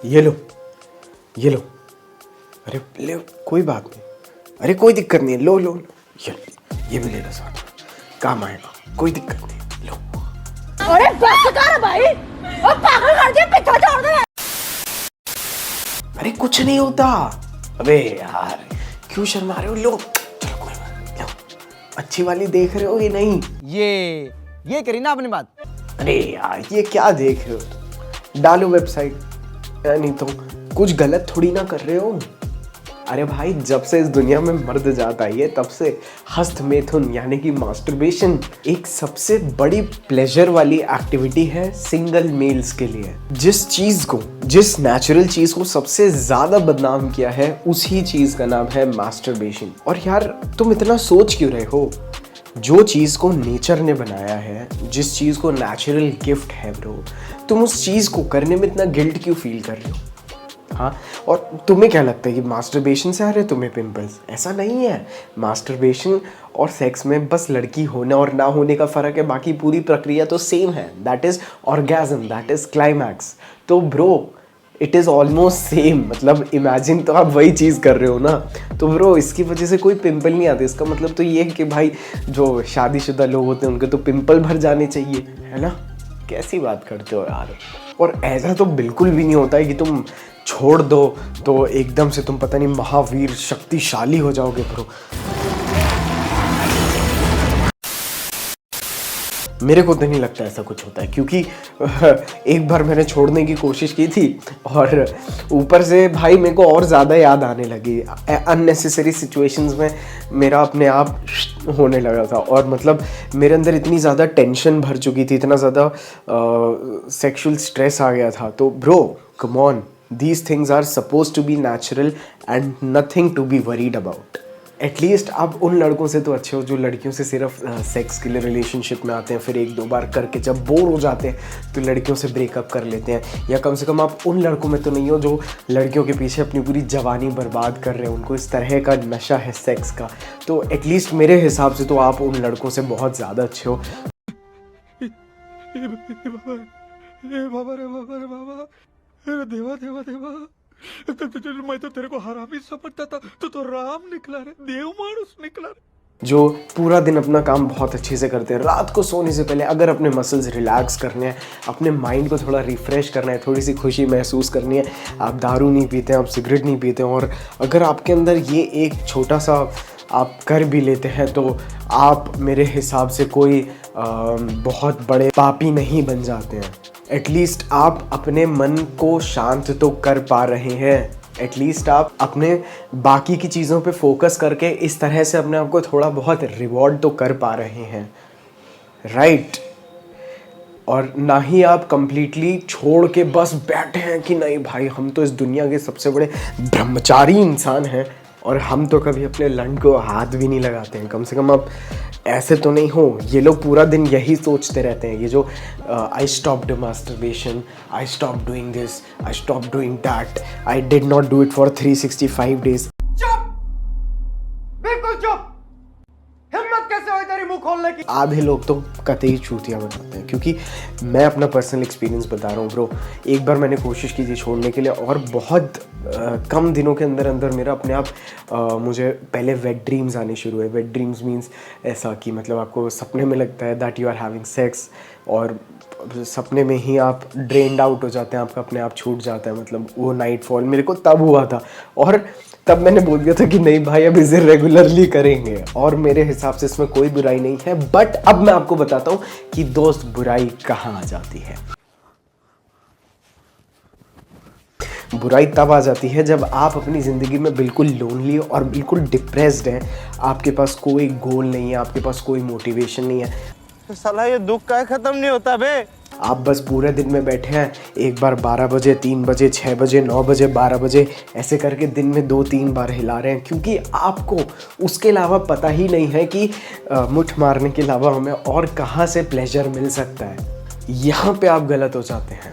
ये लो, ये लो। अरे ले, कोई बात नहीं, अरे कोई दिक्कत नहीं है, लो लो ये भी ले लो, साथ में काम आएगा, कोई दिक्कत नहीं, लो। अरे बस कर भाई, और पागल कर दिया, पीछे छोड़ दे। अरे कुछ नहीं होता। अबे यार क्यों शर्मा रहे हो, लो चलो कोई बात नहीं, लो। अच्छी वाली देख रहे हो ये नहीं? ये करी ना अपनी बात। अरे यार ये क्या देख रहे हो, डालो वेबसाइट, नहीं तो कुछ गलत थोड़ी ना कर रहे हो। अरे भाई जब से इस दुनिया में मर्द जात आई है तब से हस्तमैथुन यानी कि मास्टरबेशन एक सबसे बड़ी प्लेजर वाली एक्टिविटी है सिंगल मेल्स के लिए। जिस नेचुरल चीज को सबसे ज्यादा बदनाम किया है उसी चीज का नाम है मास्टरबेशन। और यार तुम इतना सोच क्यों रहे हो? जो चीज को नेचर ने बनाया है, जिस चीज को नेचुरल गिफ्ट है ब्रो, तुम उस चीज को करने में इतना गिल्ट क्यों फील कर रहे हो? हाँ, और तुम्हें क्या लगता है कि मास्टरबेशन से आ रहे तुम्हें पिंपल्स? ऐसा नहीं है। मास्टरबेशन और सेक्स में बस लड़की होने और ना होने का फ़र्क है, बाकी पूरी प्रक्रिया तो सेम है। That is orgasm, that is climax. तो bro it is almost same. मतलब इमेजिन तो आप वही चीज़ कर रहे हो ना। तो ब्रो इसकी वजह से कोई पिंपल नहीं आते। इसका मतलब तो ये है कि भाई जो शादीशुदा लोग होते हैं उनके तो पिंपल भर जाने चाहिए, है ना? कैसी बात करते हो यार। और ऐसा तो बिल्कुल भी नहीं होता है कि तुम छोड़ दो तो एकदम से तुम पता नहीं महावीर शक्तिशाली हो जाओगे ब्रो। मेरे को तो नहीं लगता ऐसा कुछ होता है, क्योंकि एक बार मैंने छोड़ने की कोशिश की थी और ऊपर से भाई मेरे को और ज़्यादा याद आने लगी। अननेसेसरी सिचुएशंस में मेरा अपने आप होने लगा था और मतलब मेरे अंदर इतनी ज़्यादा टेंशन भर चुकी थी, इतना ज़्यादा सेक्सुअल स्ट्रेस आ गया था। तो bro come on, these things are supposed to be natural and nothing to be worried about. At least आप उन लड़कों से तो अच्छे हो जो लड़कियों से सिर्फ सेक्स के लिए रिलेशनशिप में आते हैं, फिर एक दो बार करके जब बोर हो जाते हैं तो लड़कियों से ब्रेकअप कर लेते हैं। या कम से कम आप उन लड़कों में तो नहीं हो जो लड़कियों के पीछे अपनी पूरी जवानी बर्बाद कर रहे हैं, उनको इस तरह का नशा है सेक्स का। तो एटलीस्ट मेरे हिसाब से तो आप उन लड़कों से बहुत ज़्यादा अच्छे हो। अरे देवा देवा देवा, मैं तो तेरे को हरामी समझता था, तो राम निकला रे, देव मानुस निकला रे। जो पूरा दिन अपना काम बहुत अच्छे से करते हैं, रात को सोने से पहले अगर अपने मसल्स रिलैक्स करने हैं, अपने माइंड को थोड़ा रिफ़्रेश करना है, थोड़ी सी खुशी महसूस करनी है, आप दारू नहीं पीते हैं, आप सिगरेट नहीं पीते हैं, और अगर आपके अंदर ये एक छोटा सा आप कर भी लेते हैं तो आप मेरे हिसाब से कोई बहुत बड़े पापी नहीं बन जाते हैं। एटलीस्ट आप अपने मन को शांत तो कर पा रहे हैं। एटलीस्ट आप अपने बाकी की चीज़ों पे फोकस करके इस तरह से अपने आप को थोड़ा बहुत रिवॉर्ड तो कर पा रहे हैं, राइट? और ना ही आप कंप्लीटली छोड़ के बस बैठे हैं कि नहीं भाई हम तो इस दुनिया के सबसे बड़े ब्रह्मचारी इंसान हैं और हम तो कभी अपने लंड को हाथ भी नहीं लगाते हैं। कम से कम आप ऐसे तो नहीं हो। ये लोग पूरा दिन यही सोचते रहते हैं, ये जो I stopped masturbation, I stop doing this, I stop doing that, I did not do it for 365 days. चुप, बिल्कुल चुप। हिम्मत कैसे हुई तेरी मुंह खोलने की? आधे लोग तो कतई चूतिया बनाते हैं, क्योंकि मैं अपना पर्सनल एक्सपीरियंस बता रहा हूँ ब्रो। एक बार मैंने कोशिश की थी छोड़ने के लिए और बहुत कम दिनों के अंदर अंदर मेरा अपने आप मुझे पहले वेट ड्रीम्स आने शुरू हुए। वेट ड्रीम्स मीन्स ऐसा कि मतलब आपको सपने में लगता है that you are having sex और सपने में ही आप ड्रेन्ड आउट हो जाते हैं, आपका अपने आप छूट जाता है। मतलब वो नाइट फॉल मेरे को तब हुआ था और तब मैंने बोल दिया था कि नहीं भाई अब इसे रेगुलरली करेंगे, और मेरे हिसाब से इसमें कोई बुराई नहीं है। बट अब मैं आपको बताता हूँ कि दोस्त बुराई कहाँ आ जाती है। बुराई तब आ जाती है जब आप अपनी ज़िंदगी में बिल्कुल लोनली और बिल्कुल डिप्रेस्ड हैं, आपके पास कोई गोल नहीं है, आपके पास कोई मोटिवेशन नहीं है। साला ये दुख का खत्म नहीं होता बे। आप बस पूरे दिन में बैठे हैं, एक बार 12 बजे, 3 बजे, 6 बजे, 9 बजे, 12 बजे, ऐसे करके दिन में 2-3 बार हिला रहे हैं, क्योंकि आपको उसके अलावा पता ही नहीं है कि मुठ मारने के अलावा हमें और कहाँ से प्लेजर मिल सकता है। यहाँ पे आप गलत हो जाते हैं।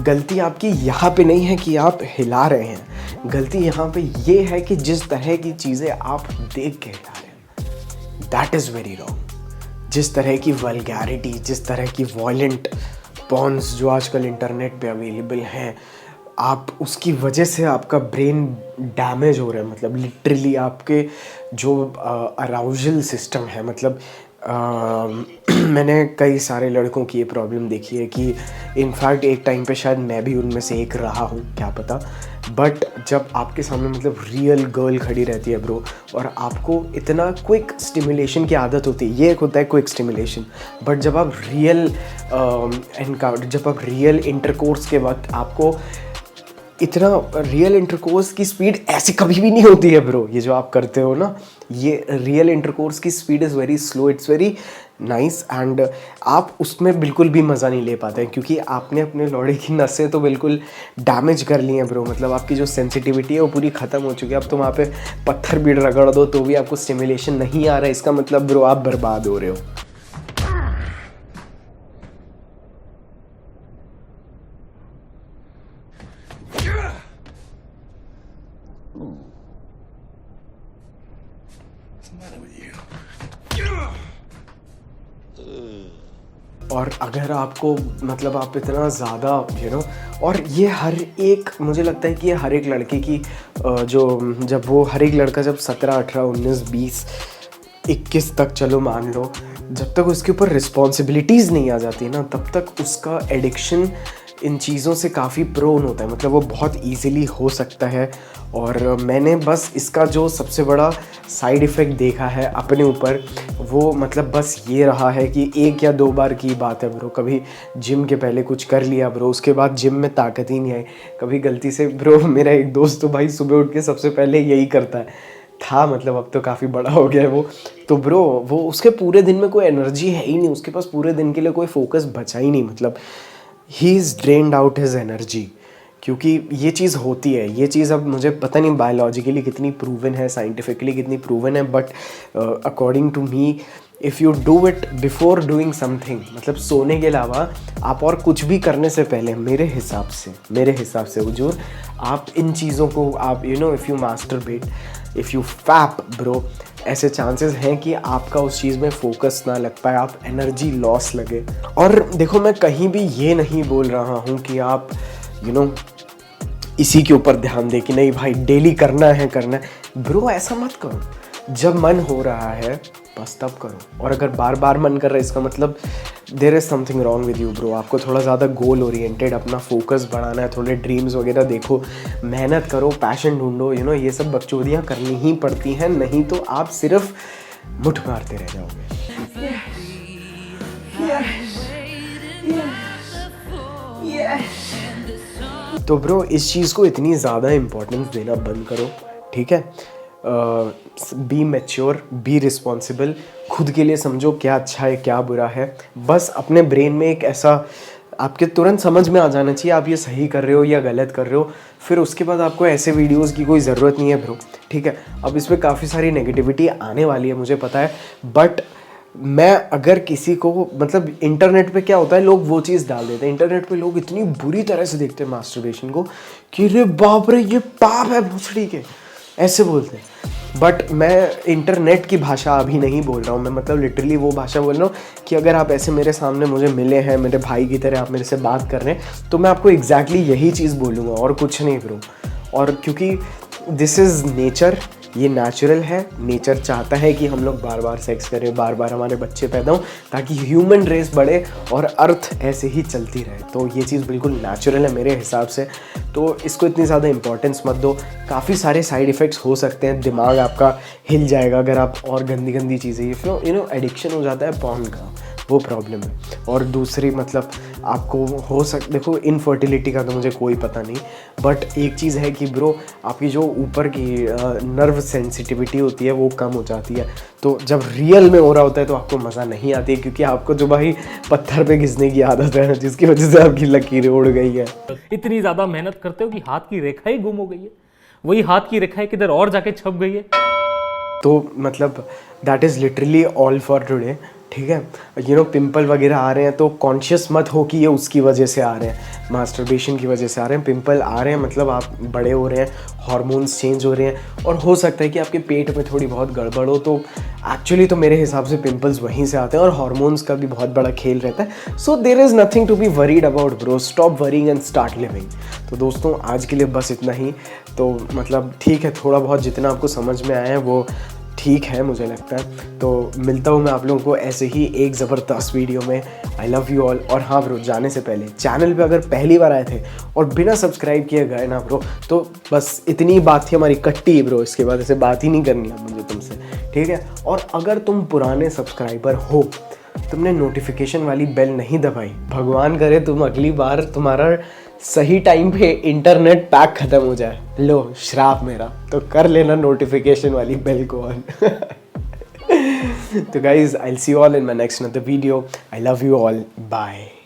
गलती आपकी यहाँ पे नहीं है कि आप हिला रहे हैं, गलती यहाँ पे ये है कि जिस तरह की चीज़ें आप देख के हिला रहे हैं, दैट इज़ वेरी रॉन्ग। जिस तरह की वल्गैरिटी, जिस तरह की वॉयलेंट पॉन्स जो आजकल इंटरनेट पे अवेलेबल हैं, आप उसकी वजह से आपका ब्रेन डैमेज हो रहा है, मतलब लिटरली आपके जो अराउजल सिस्टम है, मतलब मैंने कई सारे लड़कों की ये प्रॉब्लम देखी है कि इनफैक्ट एक टाइम पे शायद मैं भी उनमें से एक रहा हूँ, क्या पता। बट जब आपके सामने मतलब रियल गर्ल खड़ी रहती है ब्रो, और आपको इतना क्विक स्टिमुलेशन की आदत होती है, ये एक होता है क्विक स्टिमुलेशन, बट जब आप रियल इंटरकोर्स के वक्त आपको इतना रियल इंटरकोर्स की स्पीड ऐसे कभी भी नहीं होती है ब्रो। ये जो आप करते हो ना, ये रियल इंटरकोर्स की speed is very slow, it's very nice, and आप उसमें बिल्कुल भी मज़ा नहीं ले पाते हैं क्योंकि आपने अपने लौड़े की नसें तो बिल्कुल डैमेज कर ली हैं ब्रो। मतलब आपकी जो सेंसिटिविटी है वो पूरी ख़त्म हो चुकी है। अब तो वहाँ पे पत्थर भी रगड़ दो तो भी आपको स्टिमुलेशन नहीं आ रहा है, इसका मतलब ब्रो आप बर्बाद हो रहे हो। और अगर आपको मतलब आप इतना ज़्यादा और ये हर एक, मुझे लगता है कि ये हर एक लड़के की हर एक लड़का जब 17, 18, 19, 20, 21 तक, चलो मान लो, जब तक उसके ऊपर रिस्पॉन्सिबिलिटीज़ नहीं आ जाती ना, तब तक उसका एडिक्शन इन चीज़ों से काफ़ी प्रोन होता है, मतलब वो बहुत ईज़िली हो सकता है। और मैंने बस इसका जो सबसे बड़ा साइड इफ़ेक्ट देखा है अपने ऊपर, वो मतलब बस ये रहा है कि 1 या 2 बार की बात है ब्रो। कभी जिम के पहले कुछ कर लिया ब्रो, उसके बाद जिम में ताकत ही नहीं आई। कभी गलती से ब्रो, मेरा एक दोस्त तो भाई सुबह उठ के सबसे पहले यही करता था, मतलब अब तो काफ़ी बड़ा हो गया है वो, तो ब्रो वो उसके पूरे दिन में कोई एनर्जी है ही नहीं, उसके पास पूरे दिन के लिए कोई फोकस बचा ही नहीं, मतलब he is drained out his energy. क्योंकि ये चीज़ होती है, ये चीज़ अब मुझे पता नहीं बायोलॉजिकली कितनी प्रूवन है, साइंटिफिकली कितनी प्रूवन है, but according to me if you do it before doing something, मतलब सोने के अलावा आप और कुछ भी करने से पहले, मेरे हिसाब से हुजूर, आप इन चीज़ों को आप if you masturbate, if you fap bro, ऐसे चांसेस हैं कि आपका उस चीज़ में फोकस ना लग पाए, आप एनर्जी लॉस लगे। और देखो, मैं कहीं भी ये नहीं बोल रहा हूँ कि आप इसी के ऊपर ध्यान दे कि नहीं भाई डेली करना है ब्रो, ऐसा मत करो। जब मन हो रहा है बस तब करो, और अगर बार बार मन कर रहा है इसका मतलब there is something wrong with you bro. आपको थोड़ा ज़्यादा गोल ओरिएंटेड अपना फोकस बढ़ाना है, थोड़े ड्रीम्स वगैरह देखो, मेहनत करो, पैशन ढूंढो, ये सब बकचोदियाँ करनी ही पड़ती हैं, नहीं तो आप सिर्फ मुठ मारते रह जाओगे। तो ब्रो इस चीज़ को इतनी ज़्यादा इम्पोर्टेंस देना बंद करो, ठीक है? बी मैच्योर, बी रिस्पॉन्सिबल, खुद के लिए समझो क्या अच्छा है क्या बुरा है। बस अपने ब्रेन में एक ऐसा आपके तुरंत समझ में आ जाना चाहिए आप ये सही कर रहे हो या गलत कर रहे हो, फिर उसके बाद आपको ऐसे वीडियोस की कोई ज़रूरत नहीं है ब्रो, ठीक है? अब इसमें काफ़ी सारी नेगेटिविटी आने वाली है, मुझे पता है, बट मैं अगर किसी को, मतलब इंटरनेट पे क्या होता है, लोग वो चीज़ डाल देते हैं, इंटरनेट पे लोग इतनी बुरी तरह से देखते हैं मास्टरबेशन को कि रे बाप रे ये पाप है भोसड़ी के, ऐसे बोलते हैं। बट मैं इंटरनेट की भाषा अभी नहीं बोल रहा हूँ, मैं मतलब लिटरली वो भाषा बोल रहा हूँ कि अगर आप ऐसे मेरे सामने मुझे मिले हैं, मेरे भाई की तरह आप मेरे से बात कर रहे हैं, तो मैं आपको एग्जैक्टली यही चीज़ बोलूँगा और कुछ नहीं ब्रो। और क्योंकि दिस इज़ नेचर, ये नेचुरल है, नेचर चाहता है कि हम लोग बार बार सेक्स करें, बार बार हमारे बच्चे पैदा हों, ताकि ह्यूमन रेस बढ़े और अर्थ ऐसे ही चलती रहे। तो ये चीज़ बिल्कुल नेचुरल है मेरे हिसाब से, तो इसको इतनी ज़्यादा इंपॉर्टेंस मत दो। काफ़ी सारे साइड इफ़ेक्ट्स हो सकते हैं, दिमाग आपका हिल जाएगा अगर आप और गंदी चीज़ें, एडिक्शन हो जाता है पॉर्न का, वो प्रॉब्लम है। और दूसरी मतलब आपको देखो इनफर्टिलिटी का तो मुझे कोई पता नहीं, बट एक चीज़ है कि ब्रो आपकी जो ऊपर की नर्व सेंसिटिविटी होती है वो कम हो जाती है, तो जब रियल में हो रहा होता है तो आपको मज़ा नहीं आती है, क्योंकि आपको जो भाई पत्थर पे घिसने की आदत है, जिसकी वजह से आपकी लकीरें उड़ गई है। इतनी ज़्यादा मेहनत करते हो कि हाथ की रेखा ही गुम हो गई है, वही हाथ की रेखा किधर और जाके छप गई है। तो मतलब that is literally all for today, ठीक है। पिंपल वगैरह आ रहे हैं तो कॉन्शियस मत हो कि ये उसकी वजह से आ रहे हैं, मास्टरबेशन की वजह से आ रहे हैं। पिंपल आ रहे हैं मतलब आप बड़े हो रहे हैं, हार्मोन्स चेंज हो रहे हैं, और हो सकता है कि आपके पेट में थोड़ी बहुत गड़बड़ हो। तो एक्चुअली तो मेरे हिसाब से पिंपल्स वहीं से आते हैं, और हार्मोन्स का भी बहुत बड़ा खेल रहता है। So there is nothing to be worried about bro, stop worrying and start living. तो दोस्तों आज के लिए बस इतना ही। तो मतलब ठीक है, थोड़ा बहुत जितना आपको समझ में आया है वो ठीक है मुझे लगता है। तो मिलता हूँ मैं आप लोगों को ऐसे ही एक ज़बरदस्त वीडियो में। आई लव यू ऑल। और हाँ ब्रो, जाने से पहले चैनल पे अगर पहली बार आए थे और बिना सब्सक्राइब किए गए ना ब्रो, तो बस इतनी बात थी हमारी कट्टी ब्रो, इसके बाद ऐसे बात ही नहीं करनी है मुझे तुमसे, ठीक है। और अगर तुम पुराने सब्सक्राइबर हो, तुमने नोटिफिकेशन वाली बेल नहीं दबाई, भगवान करे तुम अगली बार तुम्हारा सही टाइम पे इंटरनेट पैक ख़त्म हो जाए, लो श्राप मेरा, तो कर लेना नोटिफिकेशन वाली बेल को ऑन। तो guys, I will see you all in my next another video. I love you all, bye.